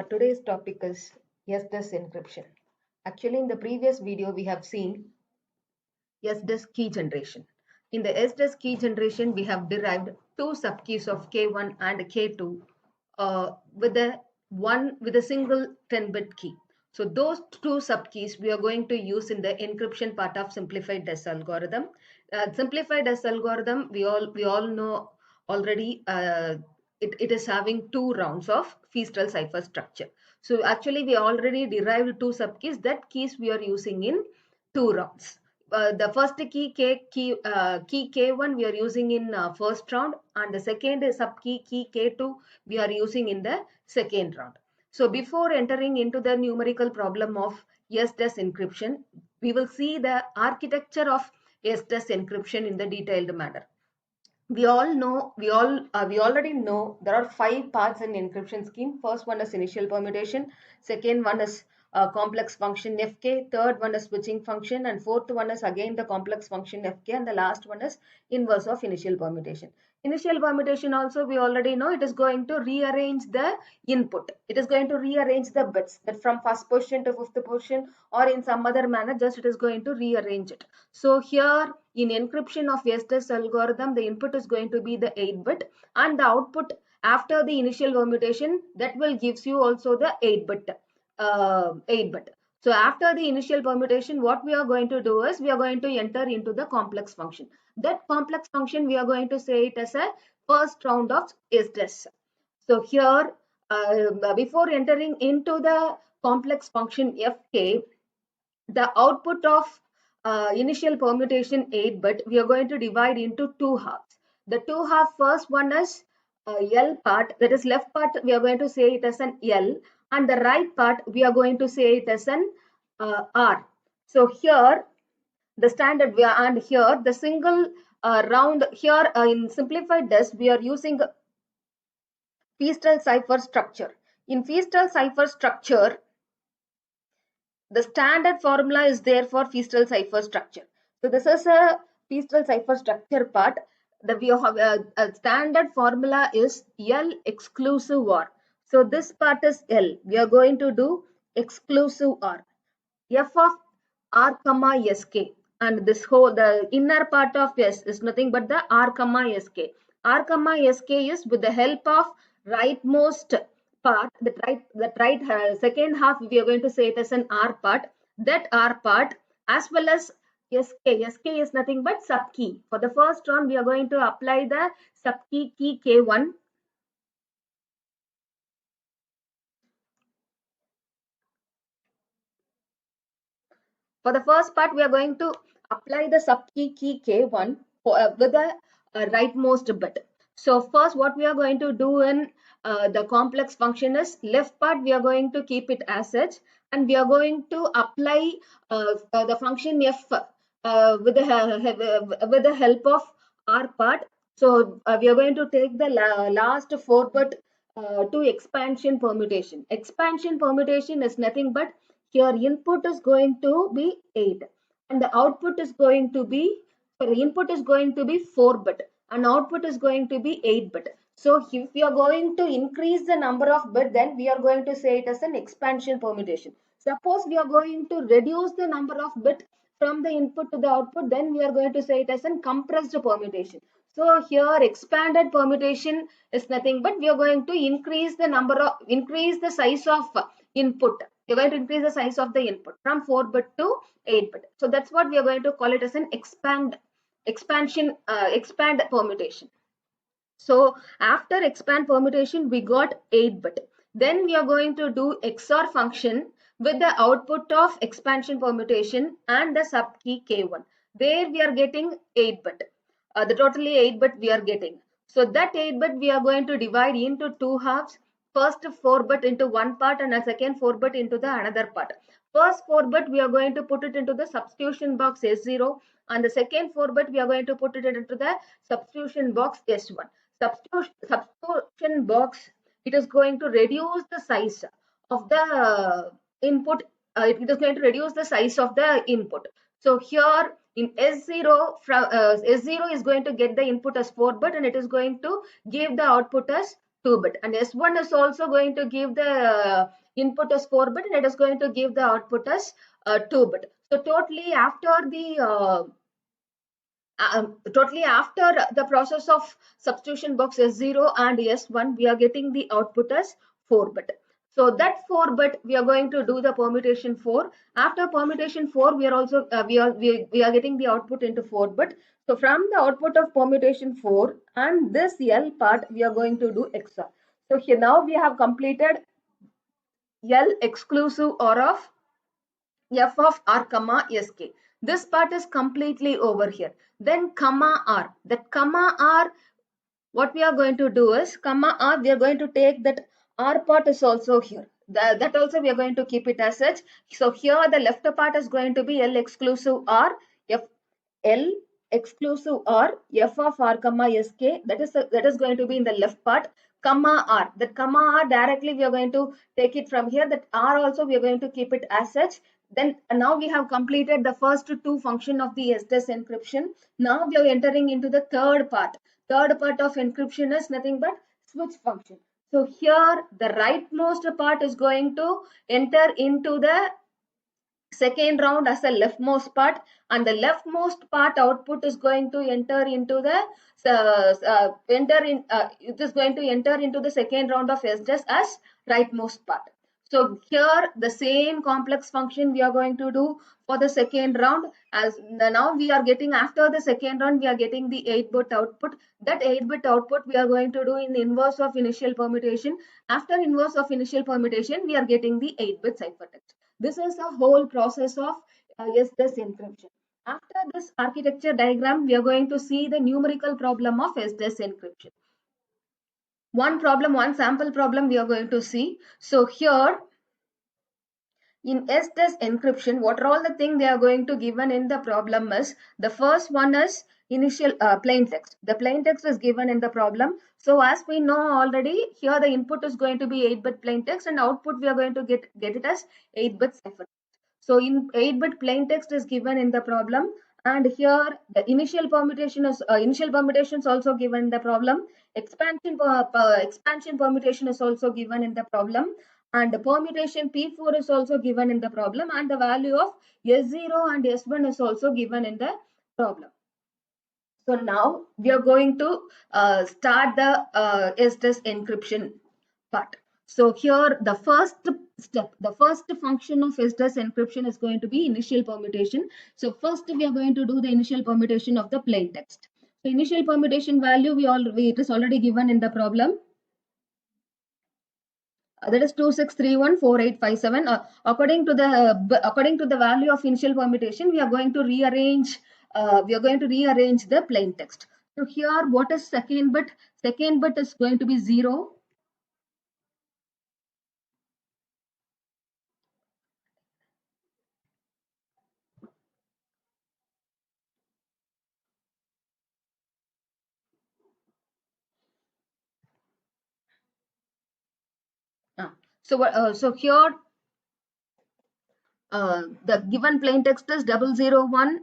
Today's topic is SDES encryption. Actually, in the previous video, we have seen SDES key generation. In the SDES key generation, we have derived two subkeys of K1 and K2 with a single 10-bit key. So those two subkeys we are going to use in the encryption part of simplified DES algorithm. Simplified DES algorithm, we all know already. It is having two rounds of Feastel cipher structure. So actually, we already derived two subkeys. That keys we are using in two rounds. The first key K1 we are using in first round, and the second key K2 we are using in the second round. So before entering into the numerical problem of SDES encryption, we will see the architecture of SDES encryption in the detailed manner. We already know there are 5 parts in encryption scheme. First one is initial permutation, second one is complex function fk, third one is switching function, and fourth one is again the complex function fk, and the last one is inverse of initial permutation. Initial permutation also we already know it is going to rearrange the input. It is going to rearrange the bits that from first position to fifth position, or in some other manner, just it is going to rearrange it. So here in encryption of SDES algorithm, the input is going to be the 8-bit, and the output after the initial permutation, that will gives you also the 8-bit. 8-bit. So after the initial permutation, what we are going to do is we are going to enter into the complex function. That complex function we are going to say it as a first round of SDES. So here, before entering into the complex function fk, the output of initial permutation 8-bit, we are going to divide into two halves. The two half, first one is L part, that is left part we are going to say it as an L, and the right part we are going to say it as an R. So here the standard and here the single round here in simplified DES we are using Feastel cipher structure. In Feastel cipher structure, the standard formula is there for Feastel cipher structure. So this is a Feastel cipher structure part. The we have a standard formula is L exclusive OR. So this part is L. We are going to do exclusive OR. F of R comma sk, and this whole the inner part of S is nothing but the R comma sk. R comma sk is with the help of rightmost part, that second half we are going to say it as an R part. That R part as well as sk is nothing but subkey. For the first round we are going to apply the subkey key K1. For the first part, we are going to apply the subkey key K1 with the rightmost bit. So first what we are going to do in the complex function is left part we are going to keep it as such, and we are going to apply the function f with the help of R part. So we are going to take the last 4-bit to expansion permutation. Expansion permutation is nothing but here input is going to be 8 and the output is going to be, sorry, input is going to be 4-bit and output is going to be 8-bit. So if we are going to increase the number of bit, then we are going to say it as an expansion permutation. Suppose we are going to reduce the number of bit from the input to the output, then we are going to say it as a compressed permutation. So here expanded permutation is nothing but we are going to increase the size of input. We're going to increase the size of the input from 4-bit to 8-bit. So that's what we are going to call it as an expand permutation. So after expand permutation, we got 8-bit. Then we are going to do XOR function with the output of expansion permutation and the subkey K1. There we are getting 8-bit. The totally 8-bit we are getting. So that 8-bit we are going to divide into two halves. First 4-bit into one part and a second 4-bit into the another part. First 4-bit we are going to put it into the substitution box S0, and the second 4-bit we are going to put it into the substitution box S1. Substitution box, it is going to reduce the size of the input. It is going to reduce the size of the input. So here in S0, S0 is going to get the input as 4-bit and it is going to give the output as 2 bit, and S1 is also going to give the input as 4 bit, and it is going to give the output as 2 bit. So totally after the process of substitution box S0 and S1, we are getting the output as 4 bit. So that 4 bit we are going to do the permutation 4. After permutation 4, we are also we are getting the output into 4 bit. So from the output of permutation 4 and this L part, we are going to do XOR. So here now we have completed L exclusive OR of f of r comma sk. This part is completely over here. Then comma r. That comma r, what we are going to do is comma r, we are going to take that r part is also here. That also we are going to keep it as such. So here the left part is going to be L exclusive r, f L exclusive r, f of r comma sk. That is going to be in the left part. Comma r. That comma r directly we are going to take it from here. That r also we are going to keep it as such. Then now we have completed the first two function of the SDES encryption. Now we are entering into the third part. Third part of encryption is nothing but switch function. So here the rightmost part is going to enter into the second round as the leftmost part, and the leftmost part output is going to enter into the it is going to enter into the second round of SDES as rightmost part. So here the same complex function we are going to do for the second round. As now we are getting, after the second round we are getting the 8-bit output. That 8-bit output we are going to do in inverse of initial permutation. After inverse of initial permutation, we are getting the 8-bit ciphertext. This is the whole process of SDES encryption. After this architecture diagram, we are going to see the numerical problem of SDES encryption. One sample problem we are going to see. So here in SDES encryption, what are all the things they are going to given in the problem is, the first one is initial plain text. The plain text is given in the problem. So as we know already, here the input is going to be 8-bit plain text, and output we are going to get it as 8-bit cipher. So in 8-bit plain text is given in the problem, and here the initial permutation is also given in the problem. Expansion permutation is also given in the problem, and the permutation P4 is also given in the problem, and the value of S0 and S1 is also given in the problem. So now we are going to start the SDES encryption part. So here the first step, the first function of SDES encryption is going to be initial permutation. So first we are going to do the initial permutation of the plain text. So initial permutation value it is already given in the problem. That is 26314857. According to the value of initial permutation, we are going to rearrange the plain text. So here, what is second bit? Second bit is going to be 0. So here the given plain text is 001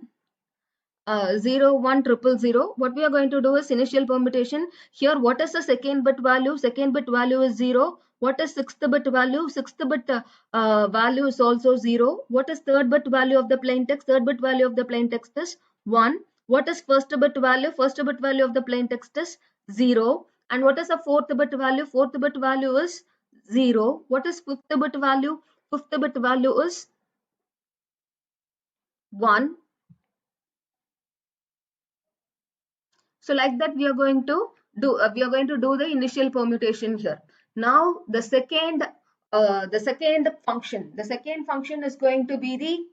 01000. What we are going to do is initial permutation. Here, what is the second bit value? Second bit value is 0. What is sixth bit value? Sixth bit value is also 0. What is third bit value of the plain text? Third bit value of the plain text is 1. What is first bit value? First bit value of the plain text is 0. And what is the fourth bit value? Fourth bit value is 0. What is fifth bit value? Fifth bit value is 1. So like that we are going to do the initial permutation here. Now the second function is going to be the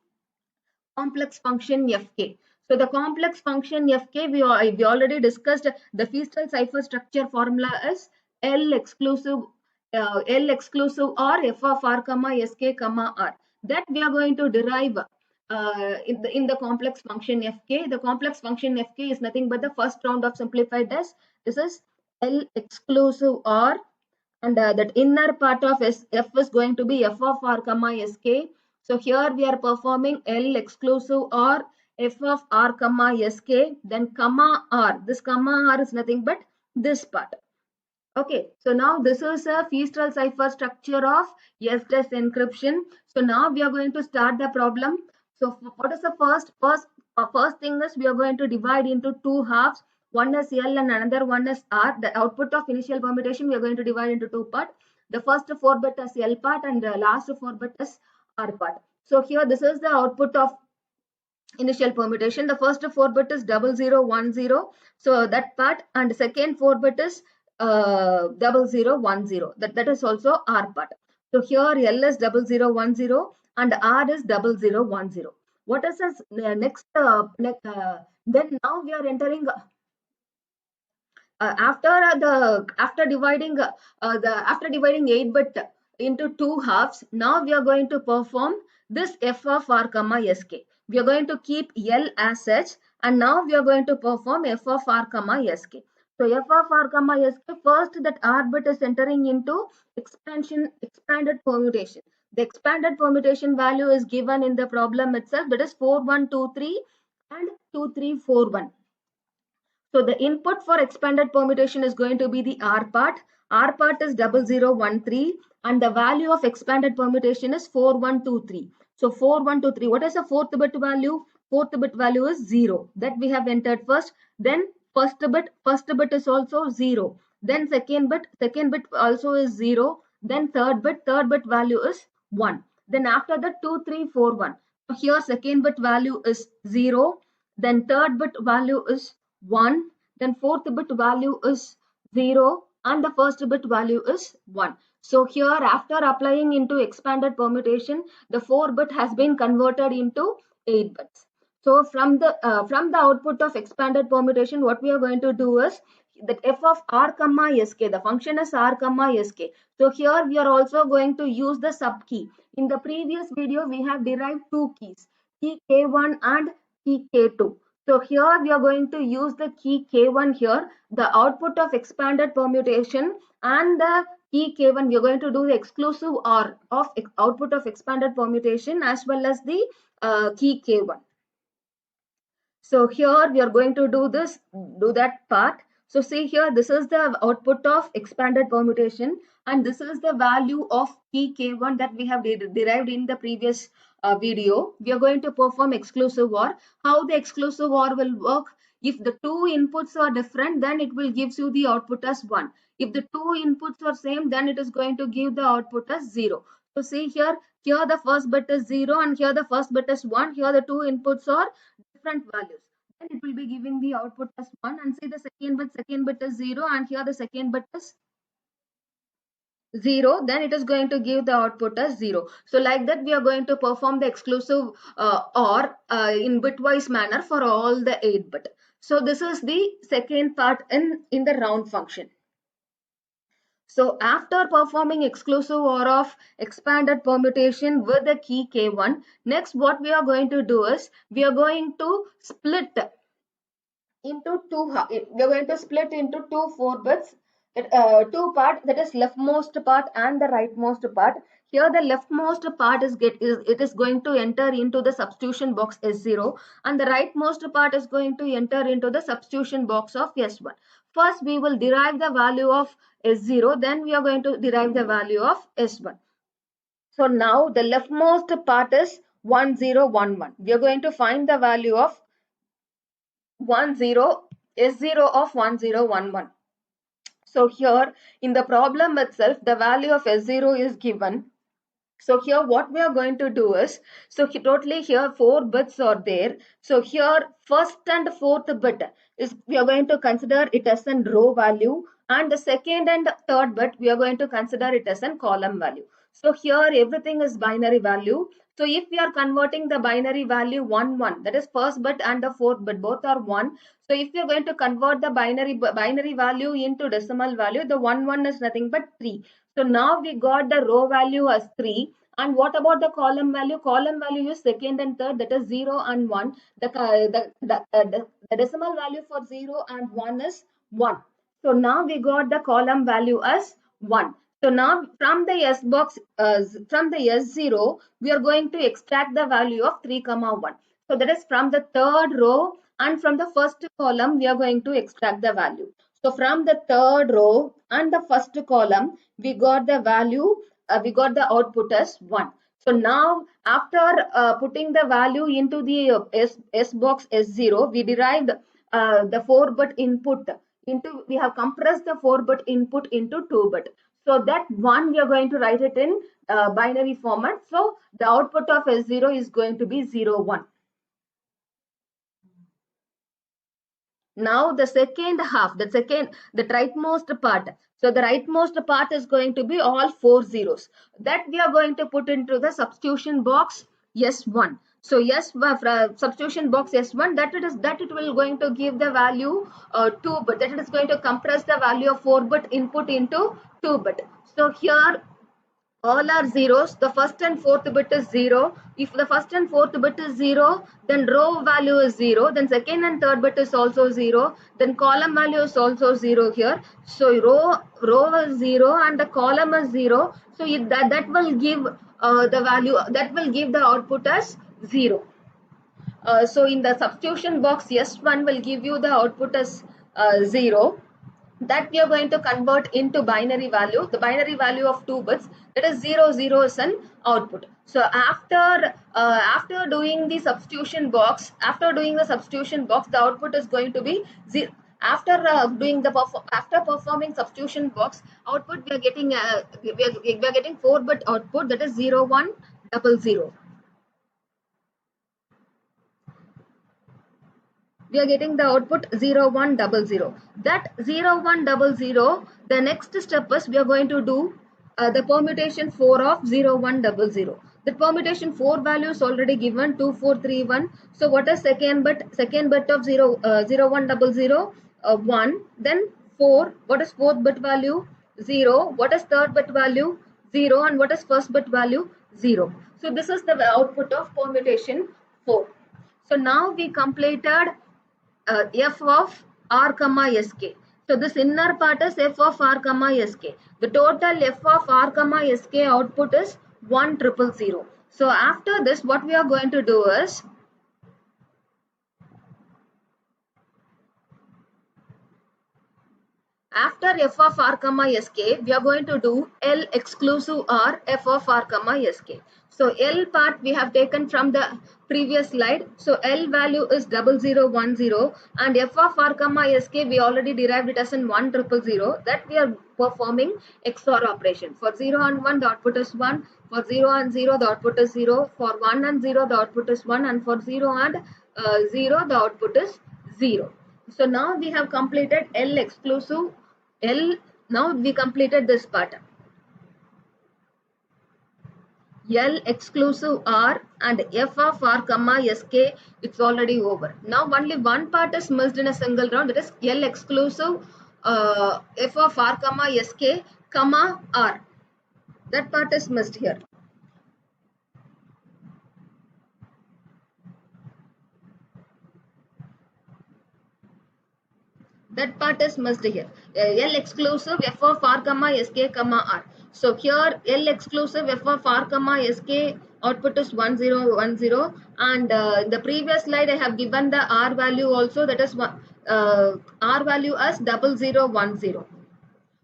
complex function fk. So the complex function fk, we already discussed. The Feastel cipher structure formula is L exclusive or f of r comma sk comma r. That we are going to derive in the complex function fk. The complex function fk is nothing but the first round of simplified test. This is L exclusive r, and that inner part of f is going to be f of r comma sk. So here we are performing L exclusive or f of r comma sk, then comma r. This comma r is nothing but this part. Okay, so now this is a Feastral cipher structure of yes-DES encryption. So now we are going to start the problem. So what is the first thing is we are going to divide into two halves. One is L and another one is R. The output of initial permutation we are going to divide into two parts. The first 4 bit is L part and the last 4 bit is R part. So here this is the output of initial permutation. The first 4 bit is 0010, so that part, and second 4 bit is 0010, that is also R part. So here L is 0010 and R is 0010. What is this next then now we are entering after dividing after dividing 8 bit into two halves. Now we are going to perform this f of r comma sk. We are going to keep L as such, and now we are going to perform f of r comma sk. So f of r comma sk, first that r bit is entering into expanded permutation. The expanded permutation value is given in the problem itself, that is 4123 and 2341. So the input for expanded permutation is going to be the R part. R part is 0013 and the value of expanded permutation is 4123. So 4123, what is the fourth bit value? Fourth bit value is 0. That we have entered first. Then first bit is also 0. Then second bit also is 0. Then third bit value is 1. Then after that 2341. Here second bit value is 0. Then third bit value is 1, then fourth bit value is 0 and the first bit value is 1. So here after applying into expanded permutation, the 4 bit has been converted into 8 bits. So from the output of expanded permutation, what we are going to do is that f of r comma sk, the function is r comma sk. So here we are also going to use the sub key. In the previous video, we have derived two keys, key k1 and key k2. So here we are going to use the key K1 here, the output of expanded permutation, and the key K1 we are going to do the exclusive OR of output of expanded permutation as well as the key K1. So here we are going to do that part. So see here, this is the output of expanded permutation and this is the value of key K1 that we have derived in the previous video. We are going to perform exclusive OR. How the exclusive OR will work? If the two inputs are different, then it will gives you the output as 1. If the two inputs are same, then it is going to give the output as 0. So see here the first bit is 0 and here the first bit is 1. Here the two inputs are different values. Then it will be giving the output as 1, and see the second bit is 0 and here the second bit is 0, then it is going to give the output as 0. So like that we are going to perform the exclusive OR in bitwise manner for all the 8 bit. So this is the second part in the round function. So after performing exclusive OR of expanded permutation with the key K1, next what we are going to do is we are going to split into we are going to split into two 4 bits, two part, that is leftmost part and the rightmost part. Here the leftmost part is going to enter into the substitution box S0 and the rightmost part is going to enter into the substitution box of S1. First we will derive the value of S0, then we are going to derive the value of S1. So now the leftmost part is 1011. We are going to find the value of 10 S0 of 1011. So here in the problem itself, the value of S0 is given. So here what we are going to do is, so totally here 4 bits are there. So here first and fourth bit is we are going to consider it as a row value, and the second and third bit we are going to consider it as a column value. So here everything is binary value. So if we are converting the binary value 1 1, that is first bit and the fourth bit both are 1. So if you are going to convert the binary value into decimal value, the 1 1 is nothing but 3. So now we got the row value as 3. And what about the column value? Column value is second and third, that is 0 and 1. The decimal value for 0 and 1 is 1. So now we got the column value as 1. So now from the S box, from the S0, we are going to extract the value of 3, 1. So that is from the third row and from the first column, we are going to extract the value. So from the third row and the first column, we got the value, we got the output as 1. So now after putting the value into the S box S0, we derived the 4-bit input into, we have compressed the 4-bit input into 2-bit. So that one we are going to write it in binary format. So the output of S0 is going to be 0, 1. Now the second half, the rightmost part. So the rightmost part is going to be all 4 zeros. That we are going to put into the substitution box S1. So yes, substitution box S1, that it will going to give the value 2 bit. That it is going to compress the value of 4 bit input into 2 bit. So here all are zeros. The first and fourth bit is 0. If the first and fourth bit is 0, then row value is 0. Then second and third bit is also 0. Then column value is also 0 here. So row is 0 and the column is 0. So that will give the value, that will give the output as 0. So in the substitution box, S1 will give you the output as 0. That we are going to convert into binary value, the binary value of 2 bits, that is 0, 0 is an output. So after doing the substitution box, the output is going to be 0. After after performing substitution box output, we are getting we are getting 4-bit output, that is 0, 1, 0. We are getting the output 0, 1, 0. That 0, 1, 0, the next step is we are going to do the permutation 4 of 0, 1, 0. The permutation 4 value is already given 2, 4, 3, 1. So what is second bit? Second bit of 0, 0, 1, 0, 1. Then 4. What is fourth bit value? 0. What is third bit value? 0. And what is first bit value? 0. So this is the output of permutation 4. So now we completed f of r comma sk. So this inner part is f of r comma sk. The total f of r comma sk output is 1,000. So after this, what we are going to do is, after f of r comma sk, we are going to do L exclusive r f of r comma sk. So L part we have taken from the previous slide. So L value is 0010 and f of r comma sk we already derived it as in 1,000. That we are performing XOR operation. For 0 and 1 the output is 1. For 0 and 0 the output is 0. For 1 and 0 the output is 1. And for 0 and 0 the output is 0. So now we have completed L exclusive L. Now we completed this part. L exclusive R and f of r comma sk, it's already over. Now only one part is missed in a single round, that is L exclusive f of r comma sk comma r. That part is missed here. That part is missed here. L exclusive f of r comma sk comma r. So here L exclusive f of r comma sk output is 1010, and in the previous slide I have given the r value also, that is r value as 0010.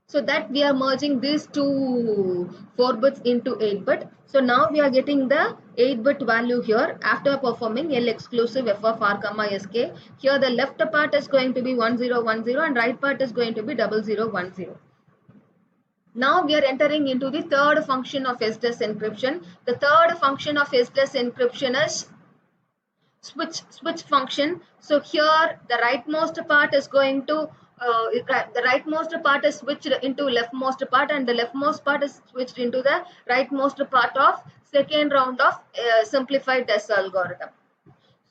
So that we are merging these two 4 bits into 8 bit. So now we are getting the 8 bit value here after performing L exclusive f of r comma sk. Here the left part is going to be 1010 and right part is going to be 0010. Now we are entering into the third function of S-DES encryption. The third function of S-DES encryption is switch function. So here the rightmost part is going to the rightmost part is switched into leftmost part, and the leftmost part is switched into the rightmost part of second round of simplified DES algorithm.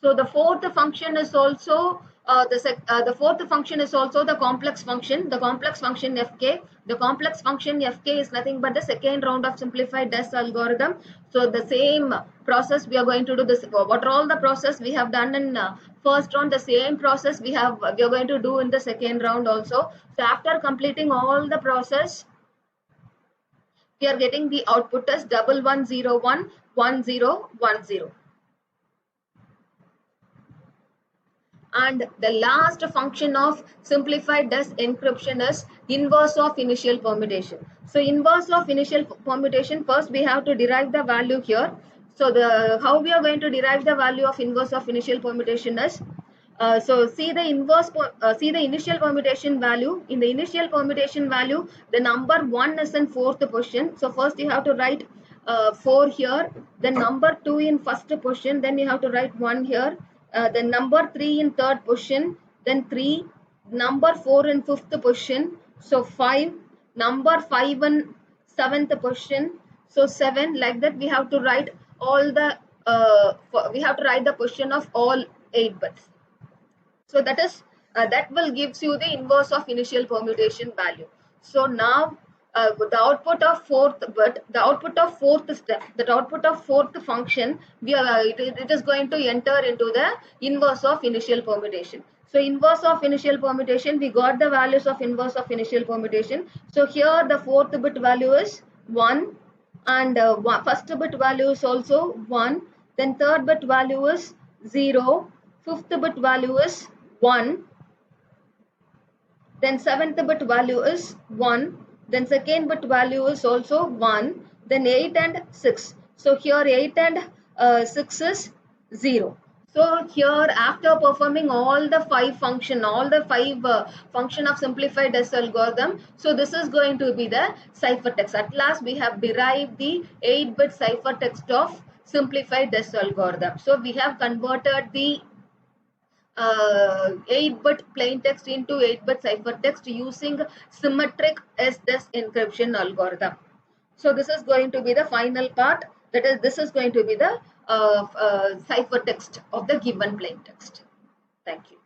So the fourth function is also the fourth function is also the complex function. The complex function fk. The complex function fk is nothing but the second round of simplified DES algorithm. So the same process we are going to do this. What are all the process we have done in first round? The same process we are going to do in the second round also. So after completing all the process, we are getting the output as 1101 1010. And the last function of simplified DES encryption is inverse of initial permutation. So inverse of initial permutation, first we have to derive the value here. So the how we are going to derive the value of inverse of initial permutation is, so see the see the initial permutation value. In the initial permutation value, the number 1 is in fourth position. So first you have to write 4 here, then number 2 in first position, then you have to write 1 here, then number 3 in third position, then 3, number 4 in fifth position, so 5, number 5 in seventh position, so 7. Like that we have to write all the we have to write the position of all 8 bits. So that is that will gives you the inverse of initial permutation value. So now the output of fourth bit, the output of fourth step, the output of fourth function, we are, it is going to enter into the inverse of initial permutation. So inverse of initial permutation, we got the values of inverse of initial permutation. So here the fourth bit value is 1, and first bit value is also 1, then third bit value is 0, fifth bit value is 1, then seventh bit value is 1, then second bit value is also 1, then 8 and 6. So here 8 and 6 is 0. So here after performing all the 5 function, all the 5 function of simplified DES algorithm, so this is going to be the ciphertext. At last we have derived the 8-bit ciphertext of simplified DES algorithm. So we have converted the 8-bit plain text into 8-bit ciphertext using symmetric SDES encryption algorithm. So this is going to be the final part. That is, this is going to be the ciphertext of the given plain text. Thank you.